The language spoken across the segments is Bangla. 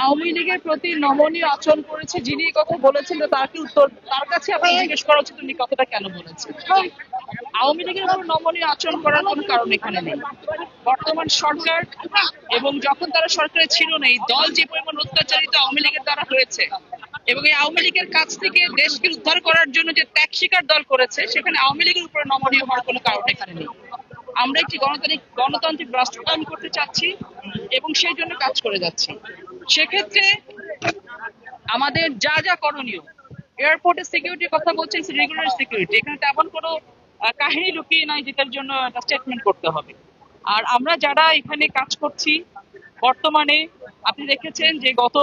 আওয়ামী লীগের প্রতি নমনীয় আচরণ করেছে যিনি এই কথা বলেছেন, তো তার কি উত্তর, তার কাছে আপনার জিজ্ঞেস করা উচিত উনি কথাটা কেন বলেছেন। আওয়ামী লীগের উপর নমনীয় আচরণ করার কোনো কারণ এখানে নেই। বর্তমান সরকার এবং যখন তারা সরকারে ছিল না, এই দল যে পরিমাণ অত্যাচারিত আওয়ামী লীগের দ্বারা হয়েছে এবং এই আওয়ামী লীগের কাছ থেকে দেশকে উদ্ধার করার জন্য যে ত্যাগ স্বীকার দল করেছে, সেখানে আওয়ামী লীগের উপরে নমনীয় হওয়ার কোনো কারণ এখানে নেই। আমরা একটি গণতান্ত্রিক রাষ্ট্র কায়েম করতে চাচ্ছি এবং সেই জন্য কাজ করে যাচ্ছি। সেক্ষেত্রে আমাদের যা যা করণীয়, এয়ারপোর্টের সিকিউরিটির কথা বলছেন, রেগুলার সিকিউরিটি, এখানে তেমন কোনো কাহিনী লুকিয়ে নাই যেটার জন্য একটা স্টেটমেন্ট করতে হবে। আর আমরা যারা এখানে কাজ করছি বর্তমানে, আপনি দেখেছেন যে গত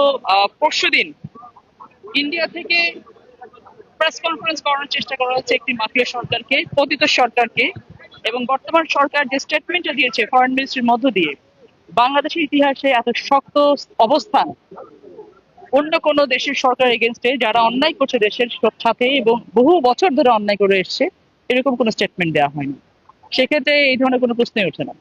পরশুদিন ইন্ডিয়া থেকে প্রেস কনফারেন্স করানোর চেষ্টা করা হচ্ছে একটি মাফিয়া সরকারকে, পতিত সরকারকে, এবং বর্তমান সরকার যে স্টেটমেন্টটা দিয়েছে ফরেন মিনিস্ট্রির মধ্য দিয়ে, বাংলাদেশের ইতিহাসে এত শক্ত অবস্থান অন্য কোনো দেশের সরকার এগেনস্টে যারা অন্যায় করছে দেশের সাথে এবং বহু বছর ধরে অন্যায় করে এসছে, এরকম কোনো স্টেটমেন্ট দেওয়া হয়নি। সেক্ষেত্রে এই ধরনের কোনো প্রশ্নই ওঠে না।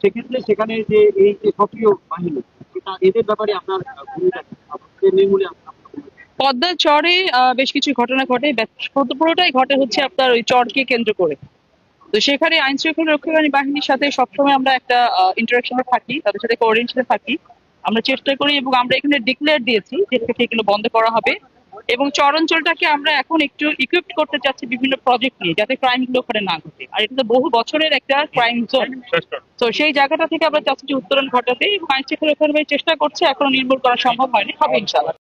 সেক্ষেত্রে সেখানে যে এই যে সক্রিয় বাহিনী, এদের ব্যাপারে আপনার ভূমিকা কি? আপনাদের নির্মূলে পদ্মার চরে বেশ কিছু ঘটনা ঘটে, পুরোটাই ঘটে হচ্ছে আপনার ওই চরকে কেন্দ্র করে। তো সেখানে আইন শৃঙ্খলা রক্ষাকারী বাহিনীর সাথে সবসময় আমরা একটা ইন্টারাকশনে থাকি, তাদের সাথে কোঅর্ডিনেশনে থাকি। আমরা চেষ্টা করি এবং আমরা এখানে ডিক্লেয়ার দিয়েছি যে এগুলো বন্ধ করা হবে এবং চর অঞ্চলটাকে আমরা এখন একটু ইকুইপড করতে চাচ্ছি বিভিন্ন প্রজেক্ট নিয়ে, যাতে ক্রাইম গুলো ওখানে না ঘটে। আর এটা তো বহু বছরের একটা ক্রাইম জোন, তো সেই জায়গাটা থেকে আমরা চাচ্ছি যে উত্তরণ ঘটাতে, এবং আইন শৃঙ্খলা রক্ষাকারী চেষ্টা করছে, এখনো নির্মূল করা সম্ভব হয়নি, হবে ইনশাআল্লাহ।